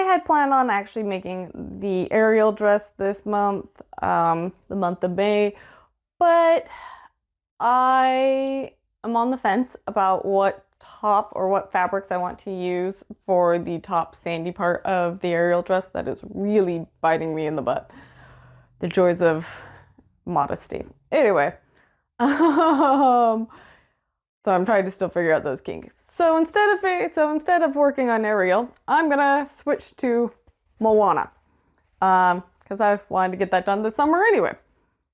had planned on actually making the Ariel dress this month, the month of May, but I am on the fence about what top or what fabrics I want to use for the top sandy part of the Ariel dress that is really biting me in the butt. The joys of modesty. Anyway, so I'm trying to still figure out those kinks. So instead of working on Ariel, I'm gonna switch to Moana, because I wanted to get that done this summer anyway.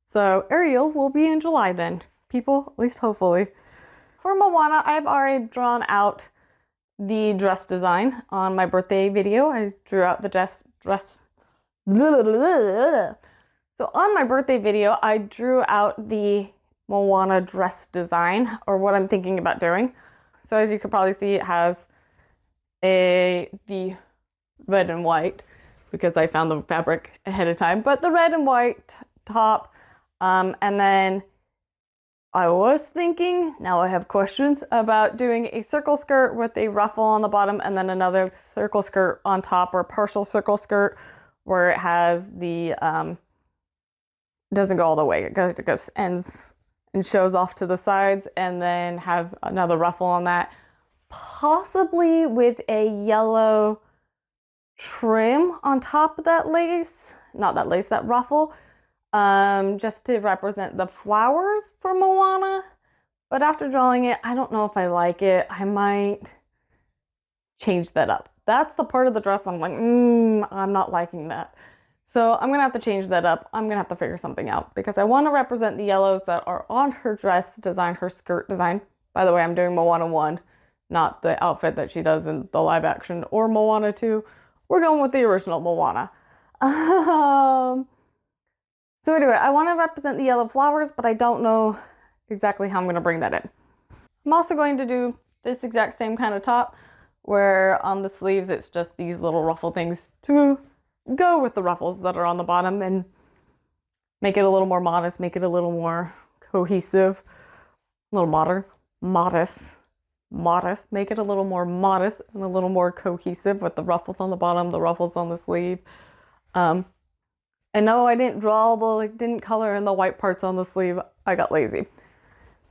So Ariel will be in July then, people, at least hopefully. For Moana, I've already drawn out the dress design on my birthday video. I drew out the dress. So on my birthday video, I drew out the Moana dress design, or what I'm thinking about doing. So as you can probably see, it has the red and white, because I found the fabric ahead of time, but the red and white top, and then I was thinking, now I have questions about doing a circle skirt with a ruffle on the bottom and then another circle skirt on top, or a partial circle skirt where it has the, doesn't go all the way, it goes ends and shows off to the sides, and then has another ruffle on that, possibly with a yellow trim on top of that lace, not that lace, that ruffle. Just to represent the flowers for Moana. But after drawing it, I don't know if I like it. I might change that up. That's the part of the dress I'm like, I'm not liking that. So I'm gonna have to change that up. I'm gonna have to figure something out, because I want to represent the yellows that are on her dress design, her skirt design. By the way, I'm doing Moana 1, not the outfit that she does in the live action, or Moana 2. We're going with the original Moana. So anyway, I want to represent the yellow flowers, but I don't know exactly how I'm going to bring that in. I'm also going to do this exact same kind of top, where on the sleeves it's just these little ruffle things to go with the ruffles that are on the bottom and make it a little more modest, make it a little more cohesive, a little modest, make it a little more modest and a little more cohesive with the ruffles on the bottom, the ruffles on the sleeve. And no, I didn't draw didn't color in the white parts on the sleeve. I got lazy.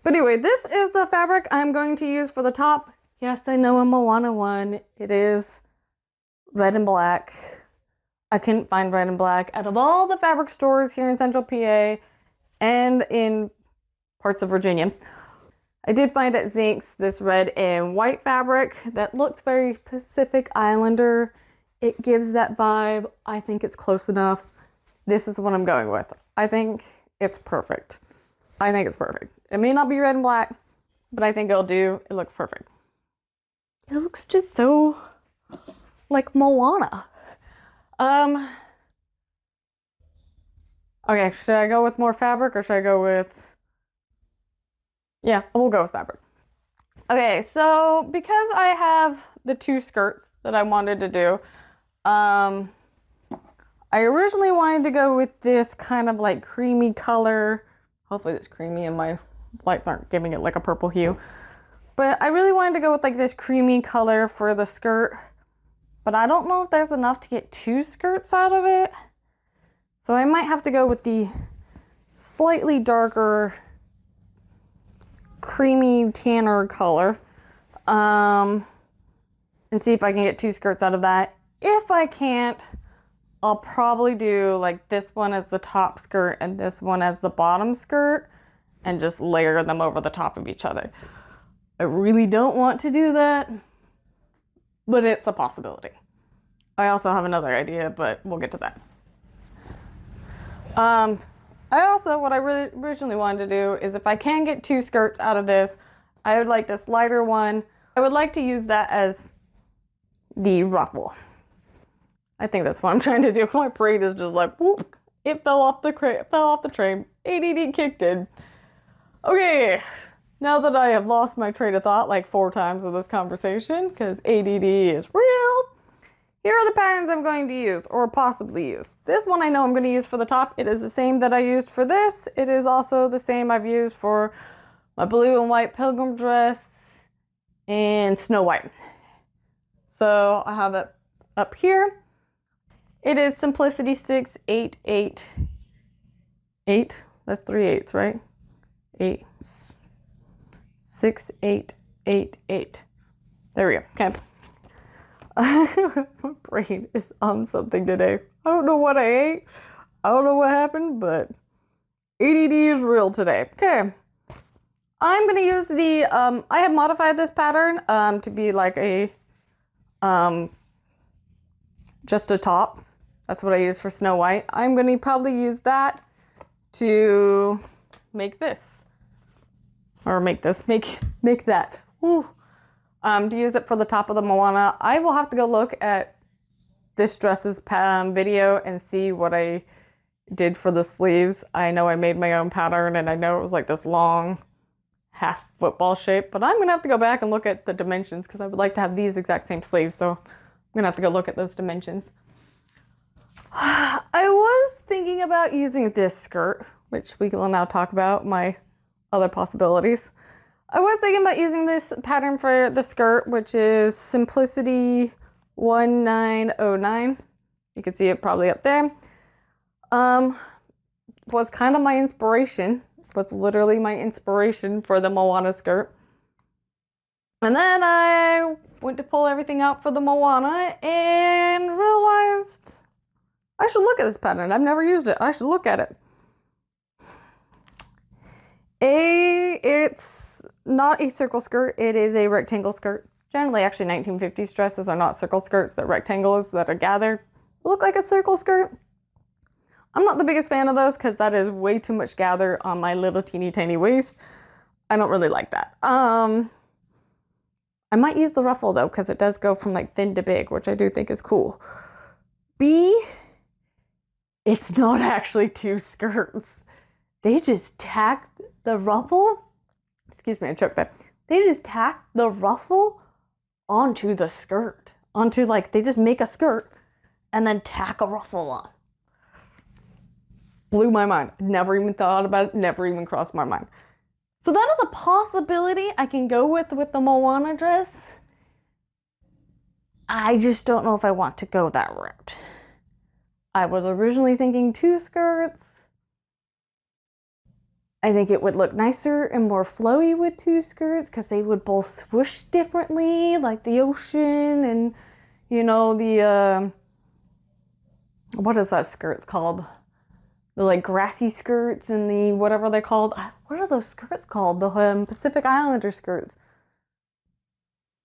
But anyway, this is the fabric I'm going to use for the top. Yes, I know in Moana 1, it is red and black. I couldn't find red and black out of all the fabric stores here in Central PA and in parts of Virginia. I did find at Zink's this red and white fabric that looks very Pacific Islander. It gives that vibe. I think it's close enough. This is what I'm going with. I think it's perfect. I think it's perfect. It may not be red and black, but I think it'll do. It looks perfect. It looks just so like Moana. Okay, should I go with more fabric, or should I go with... Yeah, we'll go with fabric. Okay, so because I have the two skirts that I wanted to do, I originally wanted to go with this kind of like creamy color. Hopefully it's creamy and my lights aren't giving it like a purple hue. But I really wanted to go with like this creamy color for the skirt. But I don't know if there's enough to get two skirts out of it. So I might have to go with the slightly darker creamy tanner color. And see if I can get two skirts out of that. If I can't, I'll probably do like this one as the top skirt and this one as the bottom skirt, and just layer them over the top of each other. I really don't want to do that, but it's a possibility. I also have another idea, but we'll get to that. What I really originally wanted to do is, if I can get two skirts out of this, I would like this lighter one. I would like to use that as the ruffle. I think that's what I'm trying to do. My brain is just like, whoop, it fell off the train. ADD kicked in. Okay, now that I have lost my train of thought like 4 times in this conversation, because ADD is real, here are the patterns I'm going to use, or possibly use. This one I know I'm going to use for the top. It is the same that I used for this. It is also the same I've used for my blue and white pilgrim dress and Snow White. So I have it up here. It is Simplicity 6888. That's 3 8s, right? 8 6 8 8 8. There we go. Okay. My brain is on something today. I don't know what I ate. I don't know what happened, but ADD is real today. Okay. I'm going to use the, I have modified this pattern to be like a, just a top. That's what I use for Snow White. I'm going to probably use that to make this. Or make that. Woo. To use it for the top of the Moana. I will have to go look at this dress's video and see what I did for the sleeves. I know I made my own pattern and I know it was like this long half football shape, but I'm gonna have to go back and look at the dimensions because I would like to have these exact same sleeves, so I'm gonna have to go look at those dimensions. I was thinking about using this skirt, which we will now talk about my other possibilities. I was thinking about using this pattern for the skirt, which is Simplicity 1909. You can see it probably up there. Was kind of my inspiration. Was literally my inspiration for the Moana skirt. And then I went to pull everything out for the Moana and realized I should look at this pattern. I've never used it. I should look at it. It's not a circle skirt. It is a rectangle skirt. Generally, actually, 1950s dresses are not circle skirts. They're rectangles that are gathered. Look like a circle skirt. I'm not the biggest fan of those because that is way too much gather on my little teeny tiny waist. I don't really like that. I might use the ruffle though because it does go from like thin to big, which I do think is cool. It's not actually two skirts. They just tacked the ruffle. Excuse me, I choked there. They just tacked the ruffle onto the skirt. They just make a skirt and then tack a ruffle on. Blew my mind. Never even thought about it. Never even crossed my mind. So that is a possibility I can go with the Moana dress. I just don't know if I want to go that route. I was originally thinking two skirts. I think it would look nicer and more flowy with two skirts because they would both swoosh differently, like the ocean and, you know, the, what is that skirt called? The like grassy skirts and the whatever they're called. What are those skirts called? The Pacific Islander skirts.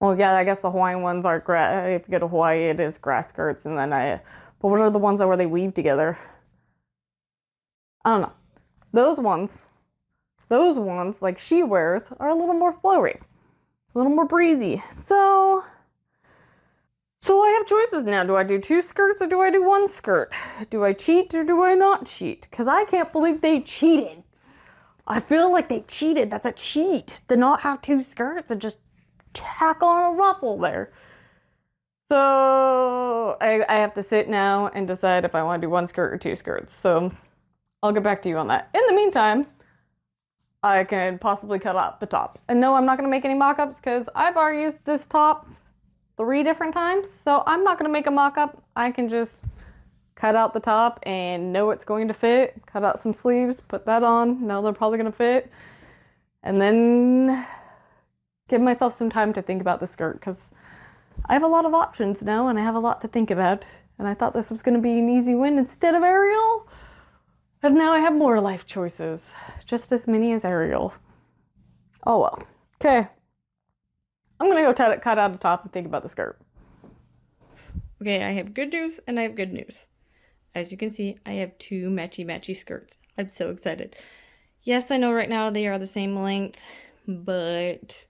Well, yeah, I guess the Hawaiian ones are grass. If you go to Hawaii, it is grass skirts. And then but what are the ones where they weave together? I don't know. Those ones like she wears are a little more flowy, a little more breezy. So I have choices now. Do I do two skirts or do I do one skirt? Do I cheat or do I not cheat? Because I can't believe they cheated. I feel like they cheated. That's a cheat to not have two skirts and just tack on a ruffle there. So I have to sit now and decide if I want to do one skirt or two skirts. So I'll get back to you on that. In the meantime, I can possibly cut out the top. And no, I'm not going to make any mock-ups because I've already used this top 3 different times. So I'm not going to make a mock-up. I can just cut out the top and know it's going to fit. Cut out some sleeves, put that on. Know they're probably going to fit. And then give myself some time to think about the skirt because I have a lot of options now and I have a lot to think about. And I thought this was going to be an easy win instead of Ariel. And now I have more life choices. Just as many as Ariel. Oh well. Okay. I'm going to go cut out the top and think about the skirt. Okay, I have good news and I have good news. As you can see, I have 2 matchy skirts. I'm so excited. Yes, I know right now they are the same length, but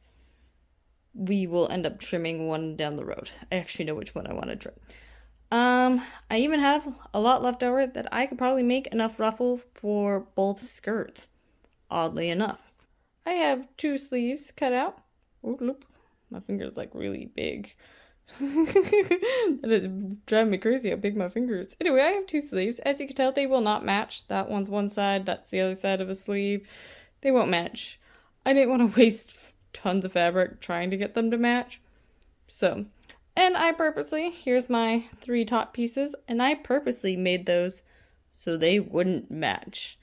we will end up trimming one down the road. I actually know which one I want to trim. I even have a lot left over that I could probably make enough ruffle for both skirts. Oddly enough. I have 2 sleeves cut out. Oh, look. My finger's like really big. That is driving me crazy how big my finger is. Anyway, I have 2 sleeves. As you can tell, they will not match. That one's one side, that's the other side of a sleeve. They won't match. I didn't want to waste tons of fabric trying to get them to match. So, And I purposely, here's my 3 top pieces, and I purposely made those so they wouldn't match.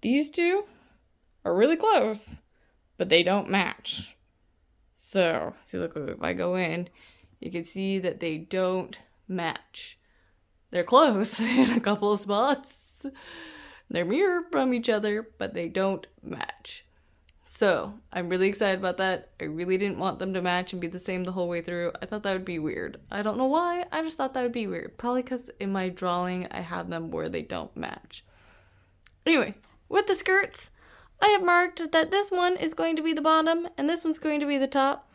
These 2 are really close, but they don't match. So, see, look, if I go in, you can see that they don't match. They're close in a couple of spots. They're mirrored from each other, but they don't match. So, I'm really excited about that. I really didn't want them to match and be the same the whole way through. I thought that would be weird. I don't know why, I just thought that would be weird. Probably because in my drawing, I have them where they don't match. Anyway, with the skirts, I have marked that this one is going to be the bottom and this one's going to be the top,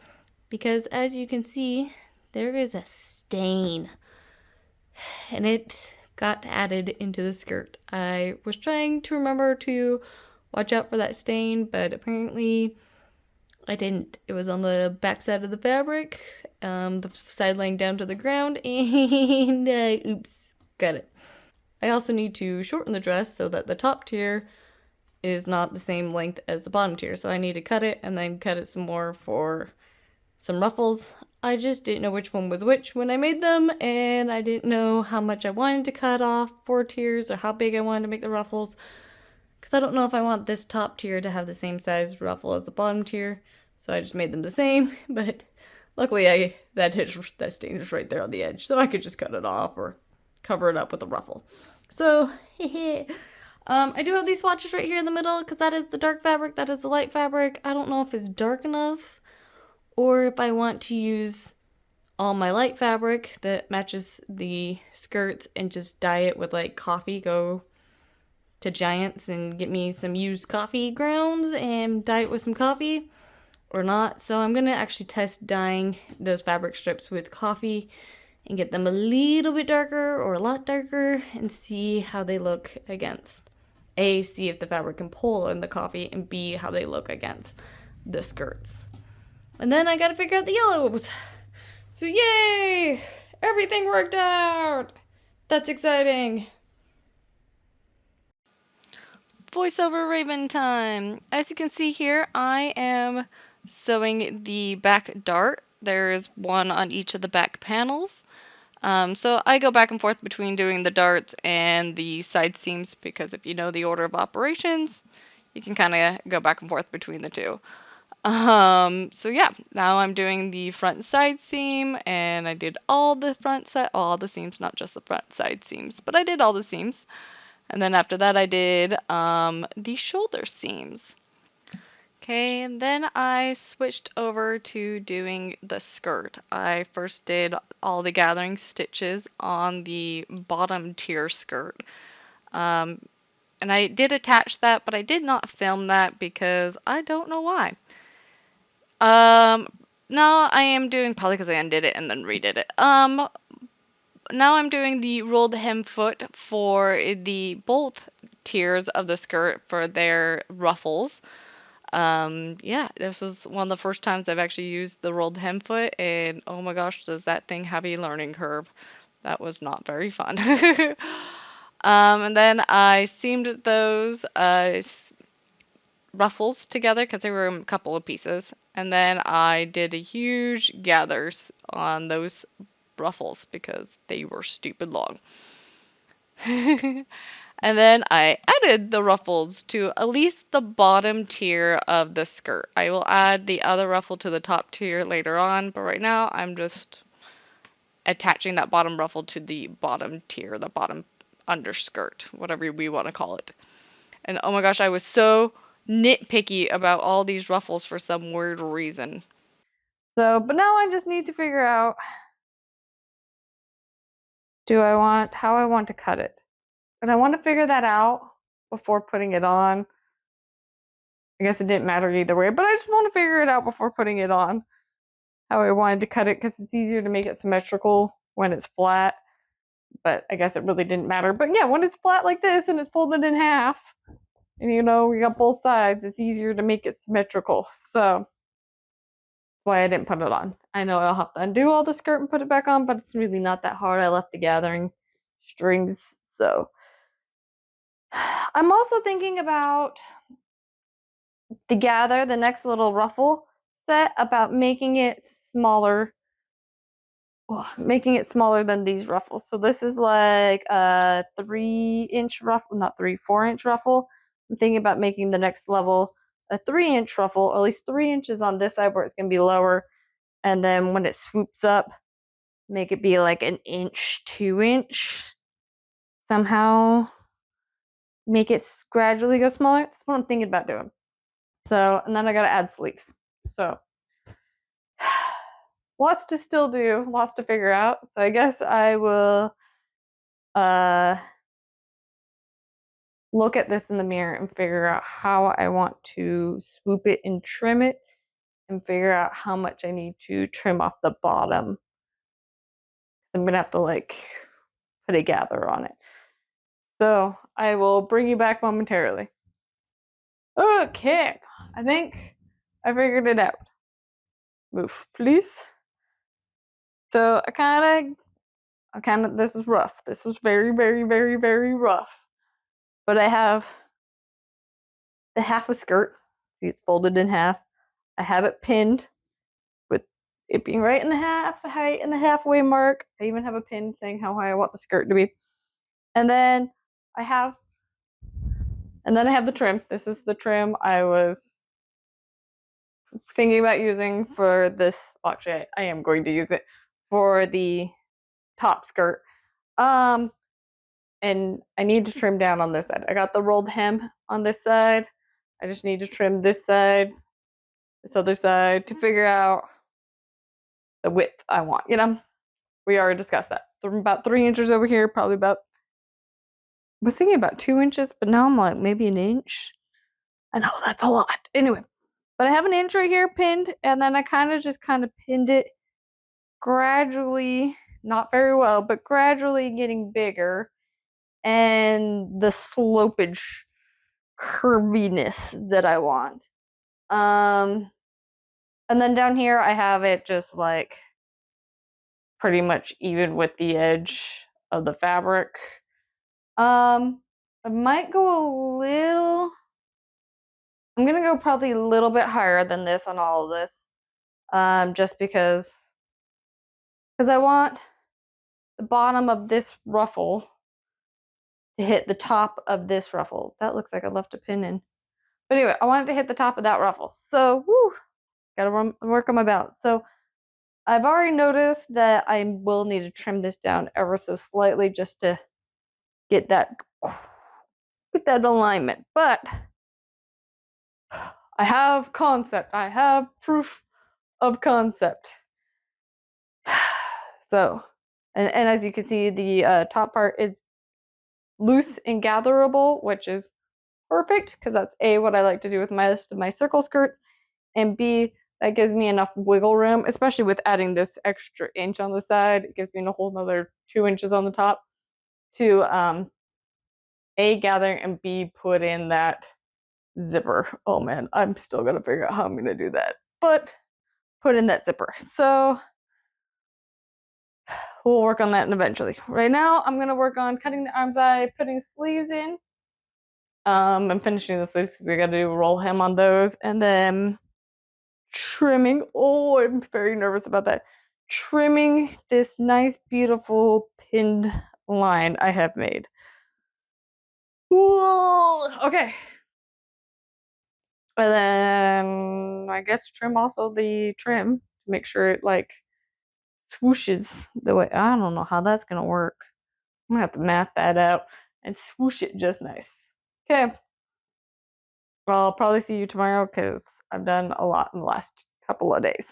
because as you can see, there is a stain and it got added into the skirt. I was trying to remember to watch out for that stain, but apparently I didn't. It was on the back side of the fabric, the side laying down to the ground, and oops, got it. I also need to shorten the dress so that the top tier is not the same length as the bottom tier. So I need to cut it and then cut it some more for some ruffles. I just didn't know which one was which when I made them, and I didn't know how much I wanted to cut off for tiers or how big I wanted to make the ruffles, because I don't know if I want this top tier to have the same size ruffle as the bottom tier. So I just made them the same, but luckily that stain is right there on the edge, so I could just cut it off or cover it up with a ruffle. So, I do have these swatches right here in the middle, because that is the dark fabric, that is the light fabric. I don't know if it's dark enough, or if I want to use all my light fabric that matches the skirts and just dye it with like coffee. Go to Giants and get me some used coffee grounds and dye it with some coffee, or not. So I'm gonna actually test dyeing those fabric strips with coffee and get them a little bit darker or a lot darker and see how they look against A, see if the fabric can pull in the coffee, and B, how they look against the skirts. And then I gotta figure out the yellows. So yay! Everything worked out! That's exciting! Voiceover Raven time! As you can see here, I am sewing the back dart. There's one on each of the back panels. So I go back and forth between doing the darts and the side seams, because if you know the order of operations, you can kind of go back and forth between the two. So yeah, now I'm doing the front side seam, and I did all the all the seams, not just the front side seams, but I did all the seams. And then after that I did the shoulder seams. Okay, and then I switched over to doing the skirt. I first did all the gathering stitches on the bottom tier skirt. And I did attach that, but I did not film that because I don't know why. Now I am doing, probably because I undid it and then redid it. Now I'm doing the rolled hem foot for the both tiers of the skirt for their ruffles. Yeah, this was one of the first times I've actually used the rolled hem foot, and oh my gosh, does that thing have a learning curve. That was not very fun. And then I seamed those ruffles together because they were a couple of pieces, and then I did a huge gathers on those ruffles because they were stupid long. And then I added the ruffles to at least the bottom tier of the skirt. I will add the other ruffle to the top tier later on, but right now I'm just attaching that bottom ruffle to the bottom tier, the bottom underskirt, whatever we want to call it. And oh my gosh, I was so nitpicky about all these ruffles for some weird reason. So, but now I just need to figure out how I want to cut it. And I want to figure that out before putting it on. I guess it didn't matter either way, but I just want to figure it out before putting it on. How I wanted to cut it, because it's easier to make it symmetrical when it's flat. But I guess it really didn't matter. But yeah, when it's flat like this and it's folded in half, and you know, we got both sides, it's easier to make it symmetrical. So that's why I didn't put it on. I know I'll have to undo all the skirt and put it back on, but it's really not that hard. I left the gathering strings, so I'm also thinking about the next little ruffle set, about making it smaller making it smaller than these ruffles. So this is like a 3-inch ruffle, not 4-inch ruffle. I'm thinking about making the next level a 3-inch ruffle, or at least 3 inches on this side where it's going to be lower. And then when it swoops up, make it be like an inch, 2-inch. Somehow make it gradually go smaller. That's what I'm thinking about doing. So, and then I got to add sleeves. So, lots to still do, lots to figure out. So I guess I will look at this in the mirror and figure out how I want to swoop it and trim it, and figure out how much I need to trim off the bottom. I'm gonna have to like put a gather on it. So I will bring you back momentarily. Okay, I think I figured it out. Move, please. So I kind of, this is rough. This was very, very, very, very rough. But I have the half a skirt. See, it's folded in half. I have it pinned with it being right in the half height and the halfway mark. I even have a pin saying how high I want the skirt to be. And then I have the trim. This is the trim I was thinking about using for this. Well, actually, I am going to use it for the top skirt. And I need to trim down on this side. I got the rolled hem on this side. I just need to trim this side, this other side, to figure out the width I want. We already discussed that. So about 3 inches over here, probably about, I was thinking about 2 inches, but now I'm like maybe an inch. I know that's a lot. Anyway, but I have an inch right here pinned, and then I kind of pinned it gradually, not very well, but gradually getting bigger, and the slopage curviness that I want. And then down here I have it just like pretty much even with the edge of the fabric. I might go I'm gonna go probably a little bit higher than this on all of this. Just because I want the bottom of this ruffle to hit the top of this ruffle. That looks like I left a pin in. But anyway, I wanted to hit the top of that ruffle. So, gotta work on my balance. So I've already noticed that I will need to trim this down ever so slightly just to get that alignment. But I have concept. I have proof of concept. So, and as you can see, the top part is loose and gatherable, which is perfect because that's A, what I like to do with my circle skirts, and B, that gives me enough wiggle room, especially with adding this extra inch on the side. It gives me a whole another 2 inches on the top to A, gather, and B, put in that zipper. Oh man, I'm still gonna figure out how I'm gonna do that, but put in that zipper. So we'll work on that eventually. Right now, I'm gonna work on cutting the arms eye, putting sleeves in. I'm finishing the sleeves because I gotta do a roll hem on those, and then trimming. Oh, I'm very nervous about that. Trimming this nice, beautiful pinned line I have made. Whoa, okay. And then I guess trim also the trim to make sure it like swooshes the way. I don't know how that's gonna work. I'm gonna have to math that out and swoosh it just nice. Okay. Well, I'll probably see you tomorrow because I've done a lot in the last couple of days.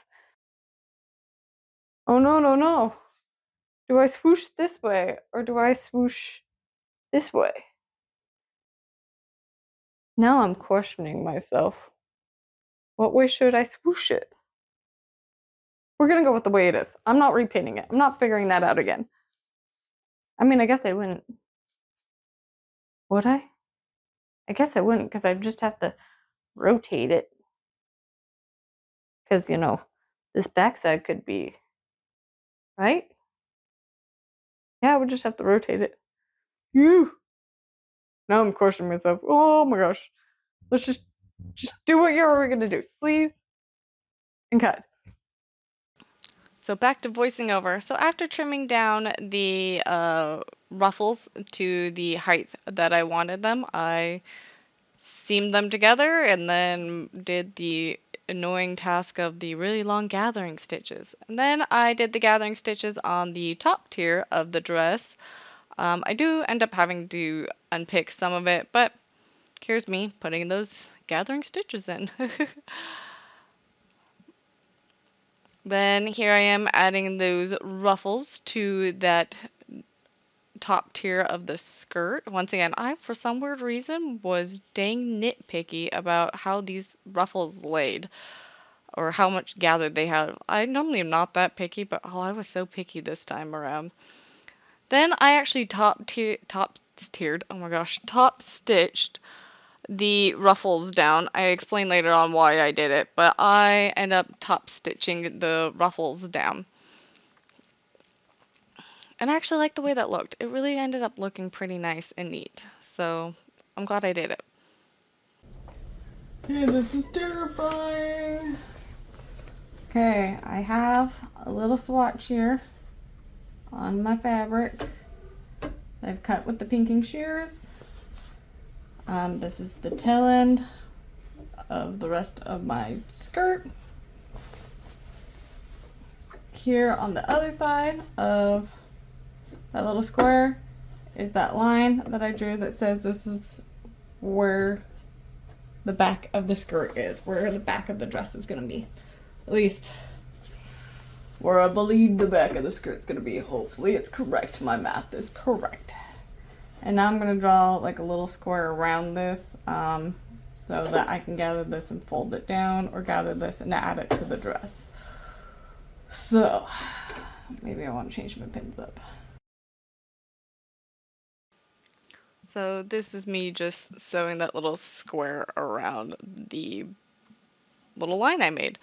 Oh no, no, no. Do I swoosh this way or do I swoosh this way? Now I'm questioning myself. What way should I swoosh it? We're gonna go with the way it is. I'm not repinning it. I'm not figuring that out again. I mean, I guess I wouldn't. Would I? I guess I wouldn't because I just have to rotate it. Because, this backside could be, right? Yeah, I would just have to rotate it. Phew. Now I'm questioning myself. Oh my gosh. Let's just do what you're gonna do. Sleeves and cut. So back to voicing over. So after trimming down the ruffles to the height that I wanted them, I seamed them together and then did the annoying task of the really long gathering stitches. And then I did the gathering stitches on the top tier of the dress. I do end up having to unpick some of it, but here's me putting those gathering stitches in. Then here I am adding those ruffles to that top tier of the skirt. Once again, I, for some weird reason, was dang nitpicky about how these ruffles laid or how much gathered they had. I normally am not that picky, but oh, I was so picky this time around. Then I actually oh my gosh, top stitched the ruffles down. I explain later on why I did it, but I end up top stitching the ruffles down. And I actually like the way that looked. It really ended up looking pretty nice and neat. So I'm glad I did it. Okay, this is terrifying. Okay, I have a little swatch here on my fabric. I've cut with the pinking shears. This is the tail end of the rest of my skirt. Here on the other side of that little square is that line that I drew that says this is where the back of the skirt is, where the back of the dress is going to be. At least where I believe the back of the skirt's going to be. Hopefully it's correct. My math is correct. And now I'm going to draw like a little square around this so that I can gather this and fold it down, or gather this and add it to the dress. So maybe I want to change my pins up. So this is me just sewing that little square around the little line I made.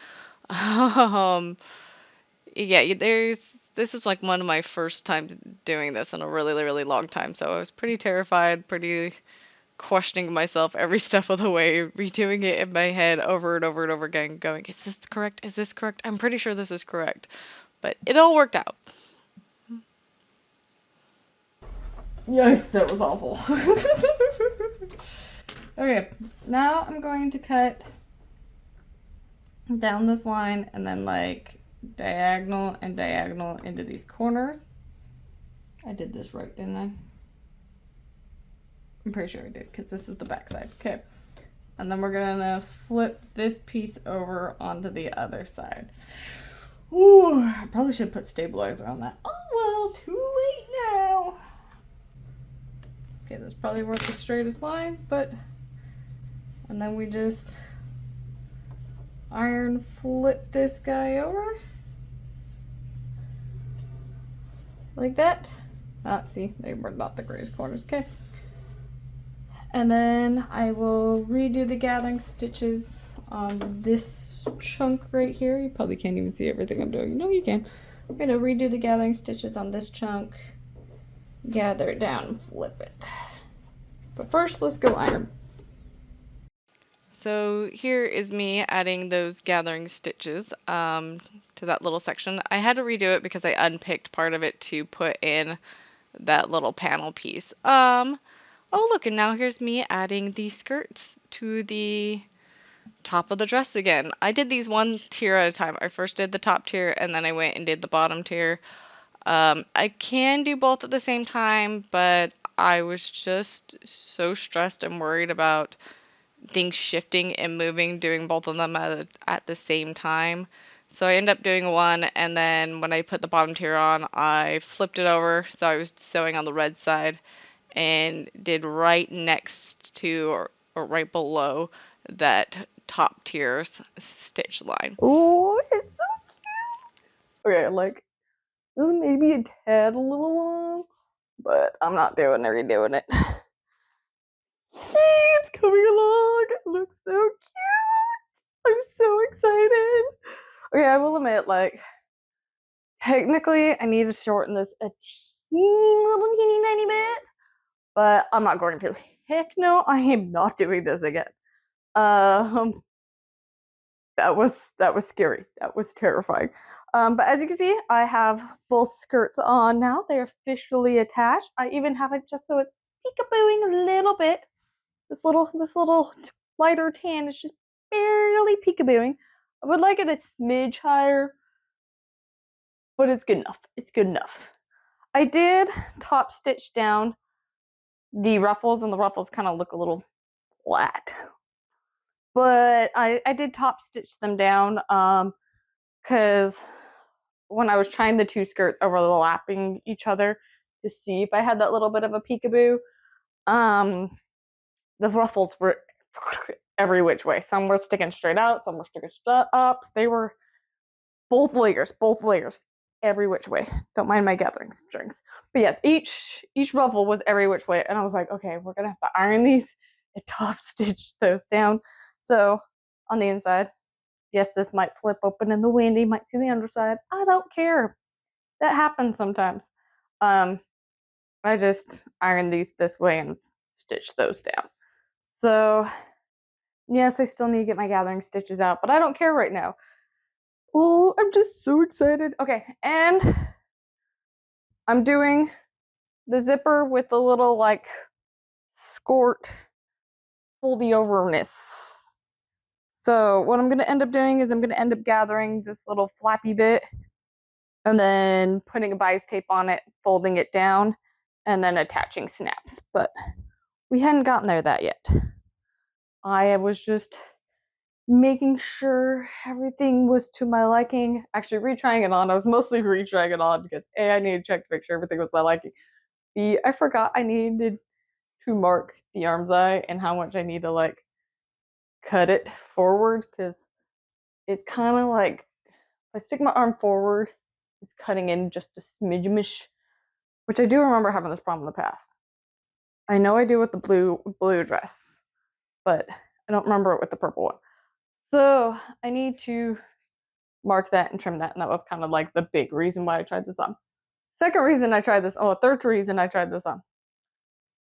Yeah, this is like one of my first times doing this in a really, really long time. So I was pretty terrified, pretty questioning myself every step of the way, redoing it in my head over and over and over again, going, is this correct? Is this correct? I'm pretty sure this is correct. But it all worked out. Yikes, that was awful. Okay, now I'm going to cut down this line and then like diagonal and diagonal into these corners. I did this right, didn't I? I'm pretty sure I did, because this is the back side. Okay. And then we're gonna flip this piece over onto the other side. Ooh, I probably should put stabilizer on that. Oh well, too late now. Okay, those probably weren't the straightest lines, but... And then we just iron flip this guy over. Like that. See, they were not the greatest corners. Okay. And then I will redo the gathering stitches on this chunk right here. You probably can't even see everything I'm doing. No, you can. I'm going to redo the gathering stitches on this chunk, gather it down, and flip it. But first, let's go iron. So here is me adding those gathering stitches to that little section. I had to redo it because I unpicked part of it to put in that little panel piece. Oh look, and now here's me adding the skirts to the top of the dress again. I did these one tier at a time. I first did the top tier and then I went and did the bottom tier. I can do both at the same time, but I was just so stressed and worried about things shifting and moving, doing both of them at the same time. So I ended up doing one, and then when I put the bottom tier on, I flipped it over, so I was sewing on the red side, and did right next to or right below that top tier's stitch line. Oh, it's so cute. Okay, like, this is maybe a tad a little long, but I'm not redoing it. It's coming along. It looks so cute. I'm so excited. Okay, I will admit, like, technically I need to shorten this a teeny tiny bit, but I'm not going to. Heck no, I am not doing this again. That was scary. That was terrifying. But as you can see, I have both skirts on now. They're officially attached. I even have it just so it's peekabooing a little bit. This little lighter tan is just barely peekabooing. I would like it a smidge higher, but it's good enough. It's good enough. I did top stitch down the ruffles, and the ruffles kind of look a little flat. But I did top stitch them down because when I was trying the two skirts overlapping each other to see if I had that little bit of a peekaboo, the ruffles were every which way. Some were sticking straight out, some were sticking up. They were both layers, every which way. Don't mind my gathering strings. But yeah, each ruffle was every which way, and I was like, okay, we're gonna have to iron these and top stitch those down. So on the inside, yes, this might flip open in the wind. You might see the underside. I don't care. That happens sometimes. I just iron these this way and stitch those down. So yes, I still need to get my gathering stitches out, but I don't care right now. Oh, I'm just so excited. Okay, and I'm doing the zipper with the little like skirt foldy overness. So what I'm going to end up doing is I'm going to end up gathering this little flappy bit and then putting a bias tape on it, folding it down, and then attaching snaps. But we hadn't gotten there that yet. I was just making sure everything was to my liking. Actually, retrying it on. I was mostly retrying it on because A, I needed to check to make sure everything was my liking. B, I forgot I needed to mark the arm's eye and how much I need to like cut it forward, because it's kind of like if I stick my arm forward, it's cutting in just a smidge, which I do remember having this problem in the past. I know I do with the blue dress, but I don't remember it with the purple one. So I need to mark that and trim that, and that was kind of like the big reason why I tried this on. Second reason I tried this, third reason I tried this on,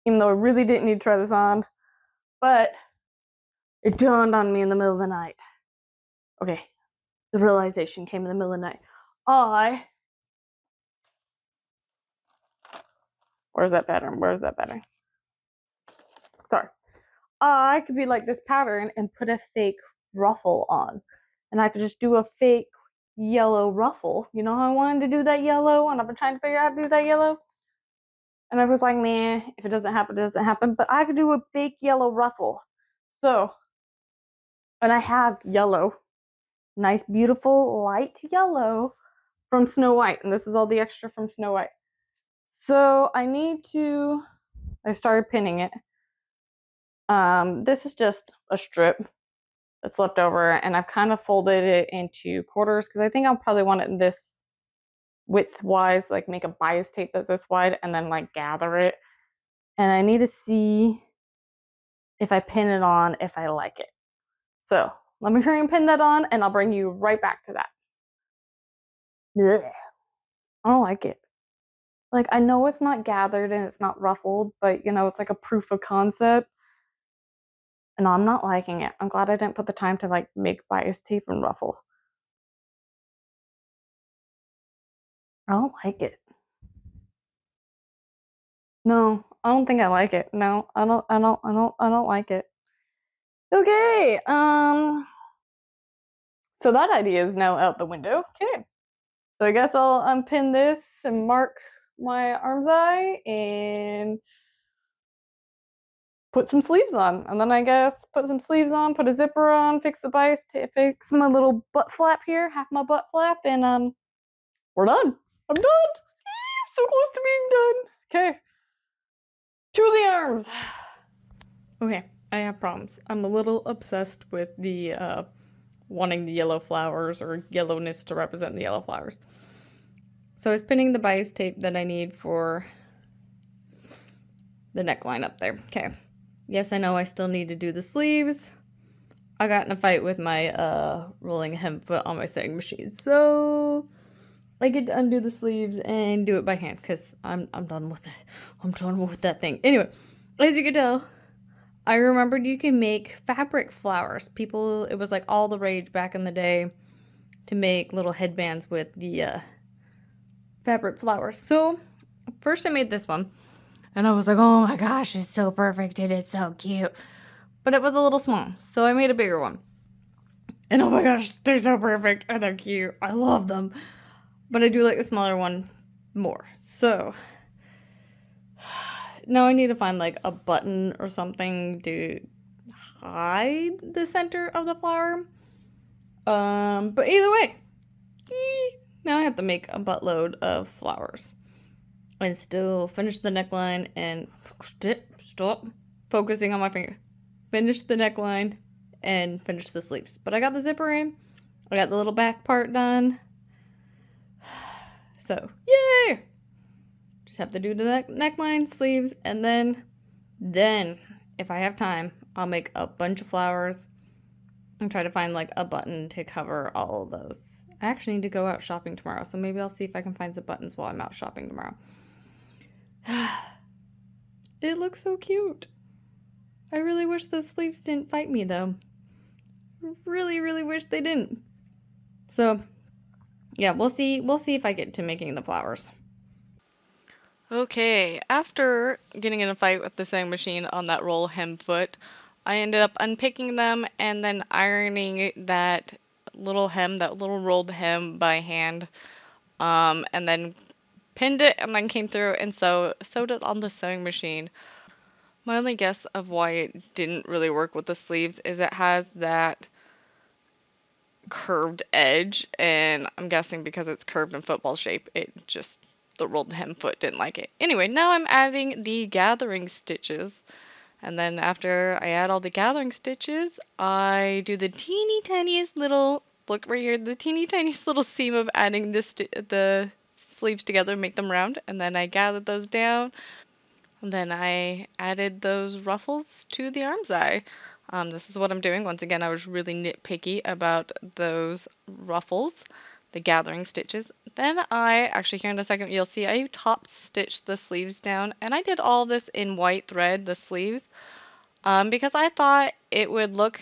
even though I really didn't need to try this on, but it dawned on me in the middle of the night. Okay, the realization came in the middle of the night. Where's that pattern? Sorry. I could be like this pattern and put a fake ruffle on. And I could just do a fake yellow ruffle. You know how I wanted to do that yellow? And I've been trying to figure out how to do that yellow. And I was like, man, if it doesn't happen, it doesn't happen. But I could do a fake yellow ruffle. So, and I have yellow. Nice, beautiful, light yellow from Snow White. And this is all the extra from Snow White. So I started pinning it. This is just a strip that's left over, and I've kind of folded it into quarters because I think I'll probably want it this width-wise, like make a bias tape that's this wide and then like gather it. And I need to see if I pin it on, if I like it. So let me hurry and pin that on, and I'll bring you right back to that. Ugh. I don't like it. Like, I know it's not gathered and it's not ruffled, but you know, it's like a proof of concept. And I'm not liking it. I'm glad I didn't put the time to like make bias tape and ruffle. I don't like it. No, I don't think I like it. No, I don't like it. Okay, so that idea is now out the window. Okay. So I guess I'll unpin this and mark my arm's eye and put some sleeves on. And then I guess put some sleeves on, put a zipper on, fix the bias tape, fix my little butt flap here, half my butt flap, and we're done. I'm done. I'm so close to being done. Okay. To the arms. Okay, I have problems. I'm a little obsessed with the wanting the yellow flowers or yellowness to represent the yellow flowers. So I was pinning the bias tape that I need for the neckline up there. Okay. Yes, I know I still need to do the sleeves. I got in a fight with my rolling hem foot on my sewing machine, so I get to undo the sleeves and do it by hand because I'm done with it. I'm done with that thing. Anyway, as you can tell, I remembered you can make fabric flowers. It was like all the rage back in the day to make little headbands with the fabric flowers. So first I made this one, and I was like, oh my gosh, it's so perfect, it is so cute. But it was a little small, so I made a bigger one. And oh my gosh, they're so perfect and they're cute. I love them. But I do like the smaller one more. So now I need to find like a button or something to hide the center of the flower. But either way, now I have to make a buttload of flowers and still finish the neckline and stop focusing on my finger. Finish the neckline and finish the sleeves. But I got the zipper in. I got the little back part done. So, yay! Just have to do the neckline, sleeves, and then, if I have time, I'll make a bunch of flowers and try to find like a button to cover all of those. I actually need to go out shopping tomorrow, so maybe I'll see if I can find some buttons while I'm out shopping tomorrow. It looks so cute. I really wish those sleeves didn't fight me, though. Really, really wish they didn't. So, yeah, we'll see if I get to making the flowers. Okay, after getting in a fight with the sewing machine on that roll hem foot, I ended up unpicking them and then ironing that little hem, that little rolled hem by hand, and then pinned it and then came through and sewed it on the sewing machine. My only guess of why it didn't really work with the sleeves is it has that curved edge, and I'm guessing because it's curved in football shape, the rolled hem foot didn't like it. Anyway, now I'm adding the gathering stitches, and then after I add all the gathering stitches, I do the teeny tiniest little, look right here, the teeny tiniest little seam of adding the sleeves together, make them round, and then I gathered those down. And then I added those ruffles to the arm's eye. This is what I'm doing. Once again, I was really nitpicky about those ruffles, the gathering stitches. Then actually here in a second, you'll see I top stitched the sleeves down. And I did all this in white thread, the sleeves, because I thought it would look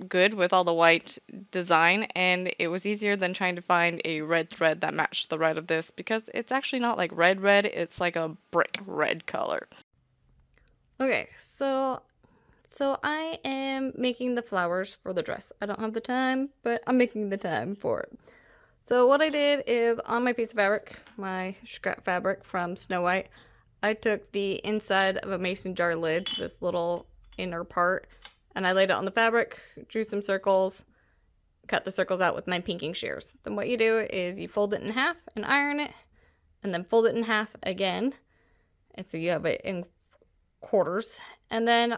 good with all the white design. And it was easier than trying to find a red thread that matched the red of this, because it's actually not like red, it's like a brick red color. Okay, so I am making the flowers for the dress. I don't have the time, but I'm making the time for it. So what I did is on my piece of fabric, my scrap fabric from Snow White, I took the inside of a mason jar lid, this little inner part, and I laid it on the fabric, drew some circles, cut the circles out with my pinking shears. Then what you do is you fold it in half and iron it, and then fold it in half again, and so you have it in quarters, and then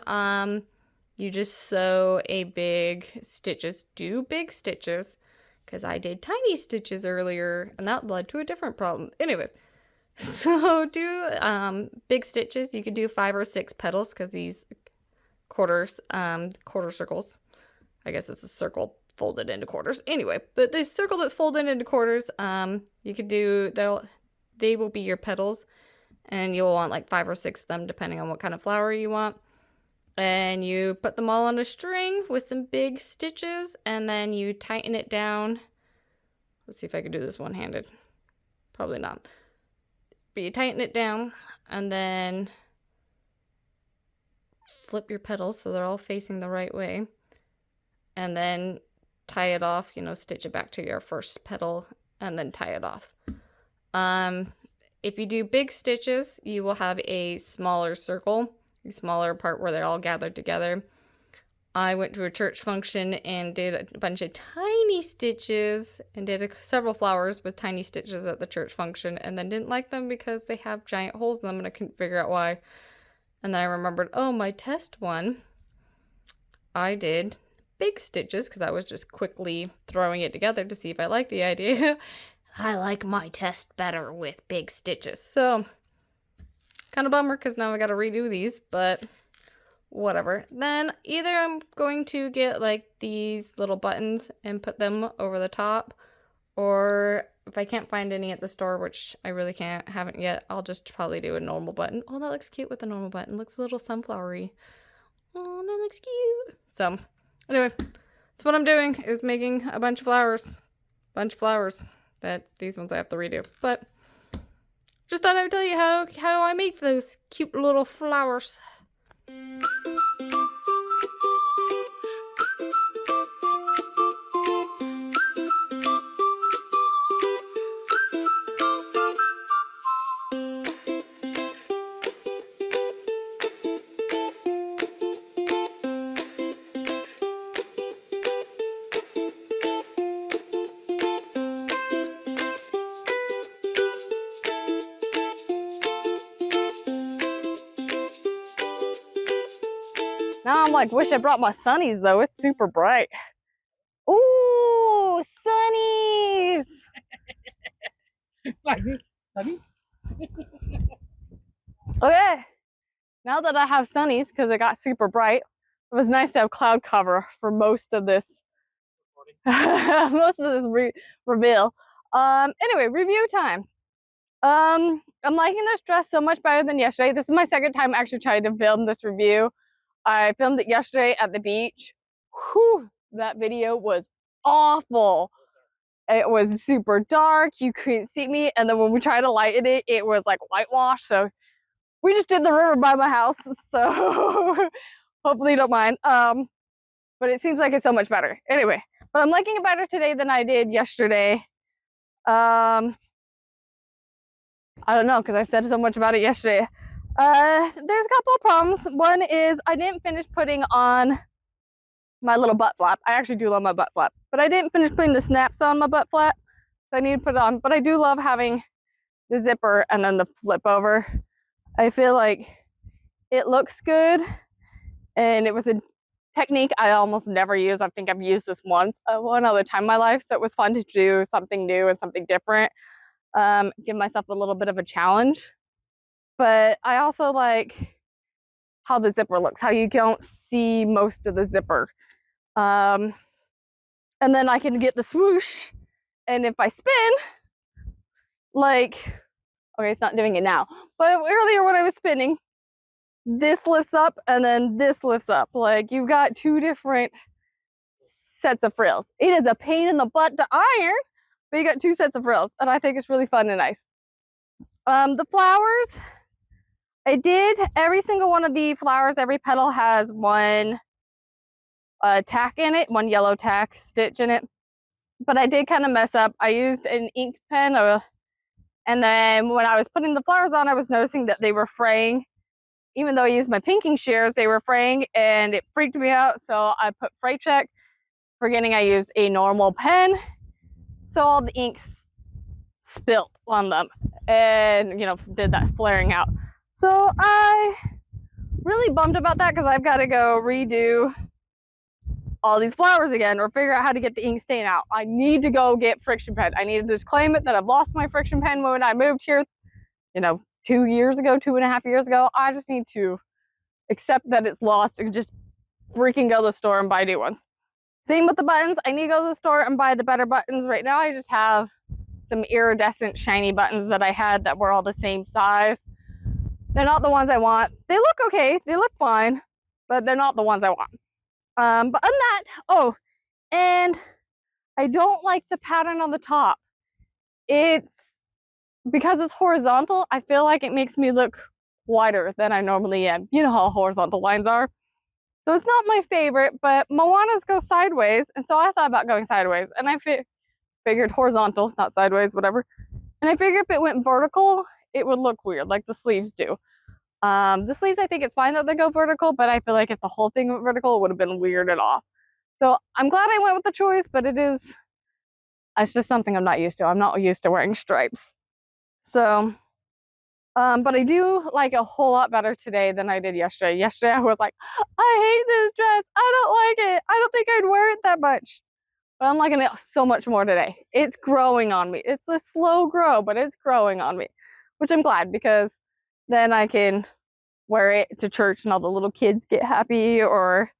you just sew a big stitches. Do big stitches, because I did tiny stitches earlier and that led to a different problem. Anyway, so do big stitches. You could do 5 or 6 petals, because these quarter circles, I guess it's a circle folded into quarters. Anyway, but the circle that's folded into quarters, you could do, they will be your petals. And you'll want like 5 or 6 of them, depending on what kind of flower you want. And you put them all on a string with some big stitches, and then you tighten it down. Let's see if I can do this one-handed. Probably not. But you tighten it down, and then flip your petals so they're all facing the right way. And then tie it off, stitch it back to your first petal, and then tie it off. If you do big stitches, you will have a smaller circle, a smaller part where they're all gathered together. I went to a church function and did a bunch of tiny stitches and did several flowers with tiny stitches at the church function, and then didn't like them because they have giant holes in them and I couldn't figure out why. And then I remembered, oh, my test one, I did big stitches because I was just quickly throwing it together to see if I liked the idea. I like my test better with big stitches. So, kind of bummer because now I got to redo these, but whatever. Then either I'm going to get like these little buttons and put them over the top, or if I can't find any at the store, which I really haven't yet, I'll just probably do a normal button. Oh, that looks cute with a normal button. Looks a little sunflowery. Oh, that looks cute. So, anyway, that's what I'm doing, is making a bunch of flowers. bunch of flowers that these ones I have to redo. But just thought I would tell you how I make those cute little flowers. Now I'm like, wish I brought my sunnies though. It's super bright. Ooh, sunnies! Sunnies? Okay, now that I have sunnies because it got super bright, it was nice to have cloud cover for most of this reveal. Anyway, review time. I'm liking this dress so much better than yesterday. This is my second time actually trying to film this review. I filmed it yesterday at the beach. Whew, that video was awful. It was super dark, you couldn't see me, and then when we tried to lighten it, it was like whitewash. So we just did the river by my house, so hopefully you don't mind. But it seems like it's so much better. Anyway, but I'm liking it better today than I did yesterday. I don't know, because I've said so much about it yesterday. There's a couple of problems. One is I didn't finish putting on my little butt flap. I actually do love my butt flap, but I didn't finish putting the snaps on my butt flap, so I need to put it on. But I do love having the zipper and then the flip over. I feel like it looks good, and it was a technique I almost never use. I think I've used this once, one other time in my life, so it was fun to do something new and something different. Give myself a little bit of a challenge. But I also like how the zipper looks, how you don't see most of the zipper. And then I can get the swoosh, and if I spin, like, okay, it's not doing it now, but earlier when I was spinning, this lifts up and then this lifts up. Like, you've got two different sets of frills. It is a pain in the butt to iron, but you got two sets of frills, and I think it's really fun and nice. The flowers, I did every single one of the flowers, every petal has one tack in it, one yellow tack stitch in it, but I did kind of mess up. I used an ink pen, and then when I was putting the flowers on, I was noticing that they were fraying. Even though I used my pinking shears, they were fraying, and it freaked me out, so I put fray check, forgetting I used a normal pen, so all the ink spilt on them, and, you know, did that flaring out. So I really bummed about that, because I've got to go redo all these flowers again, or figure out how to get the ink stain out. I need to go get friction pen. I need to disclaim it that I've lost my friction pen when I moved here, you know, 2 years ago, 2.5 years ago. I just need to accept that it's lost and just freaking go to the store and buy new ones. Same with the buttons. I need to go to the store and buy the better buttons. Right now I just have some iridescent shiny buttons that I had that were all the same size. They're not the ones I want. They look okay, they look fine, but they're not the ones I want. But other than that, oh, and I don't like the pattern on the top. It's because it's horizontal, I feel like it makes me look wider than I normally am. You know how horizontal lines are. So it's not my favorite, but Moana's go sideways, and so I thought about going sideways, and I figured horizontal, not sideways, whatever. And I figured if it went vertical, it would look weird, like the sleeves do. The sleeves, I think it's fine that they go vertical, but I feel like if the whole thing went vertical, it would have been weird and off. So I'm glad I went with the choice, but it's just something I'm not used to. I'm not used to wearing stripes. So, but I do like a whole lot better today than I did yesterday. Yesterday I was like, I hate this dress. I don't like it. I don't think I'd wear it that much. But I'm liking it so much more today. It's growing on me. It's a slow grow, but it's growing on me, which I'm glad, because then I can wear it to church and all the little kids get happy, or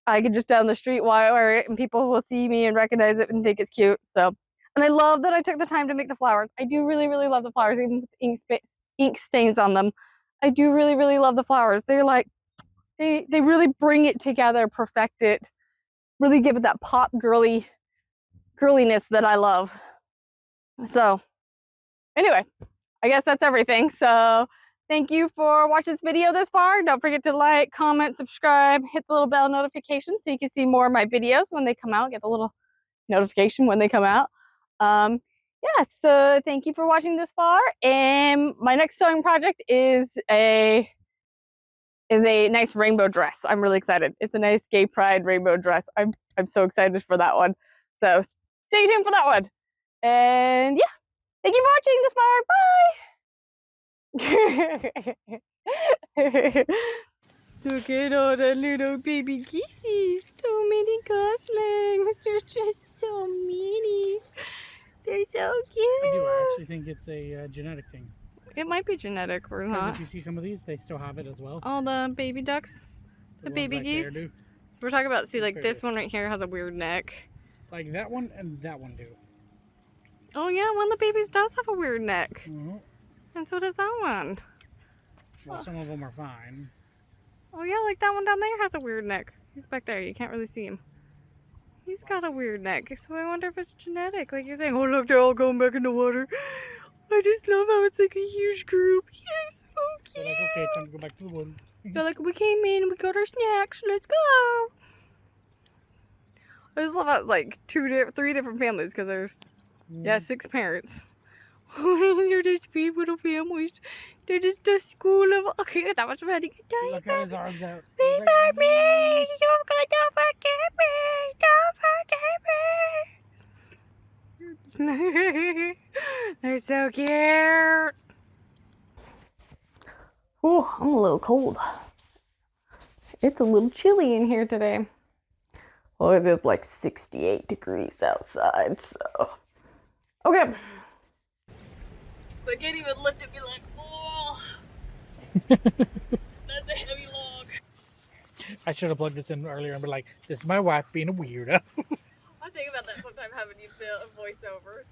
I can just down the street wear it and people will see me and recognize it and think it's cute. So, and I love that I took the time to make the flowers. I do really, really love the flowers, even with ink stains on them. I do really, really love the flowers. They're like, they really bring it together, perfect it, really give it that pop girly curliness that I love. So anyway, I guess that's everything. So thank you for watching this video this far. Don't forget to like, comment, subscribe, hit the little bell notification so you can see more of my videos when they come out. Get the little notification when they come out. Yeah, so thank you for watching this far. And my next sewing project is a nice rainbow dress. I'm really excited. It's a nice gay pride rainbow dress. I'm so excited for that one. So stay tuned for that one. And yeah, thank you for watching this far. Bye. Look at all the little baby geesies. So many goslings. They're just so mini. They're so cute. I do. I actually think it's a genetic thing. It might be genetic or Because not. if you see some of these, they still have it as well. All the baby ducks, the baby ones geese. right there do. So we're talking about, see, like There this do. one right here has a weird neck. Like that one and that one do. Oh yeah, one of the babies does have a weird neck. Mm-hmm. And so does that one. Well, some of them are fine. Oh yeah, like that one down there has a weird neck. He's back there, you can't really see him. He's got a weird neck, so I wonder if it's genetic. Like you're saying, oh look, they're all going back in the water. I just love how it's like a huge group. Yes, so cute. They're like, okay, time to go back to the wood. They're like, we came in, we got our snacks, let's go. I just love how it's like three different families because there's, yeah, 6 parents. They're just 3 little families. They're just a school of, okay, that was ready. Look at his arms out. Leave He's like, me! Don't forget me! Don't forget me! They're so cute! Oh, I'm a little cold. It's a little chilly in here today. Well, it is like 68 degrees outside, so. Okay. So I can't even lift it, be like, oh. That's a heavy log. I should have plugged this in earlier and been like, this is my wife being a weirdo. I think about that sometimes having you do a voiceover.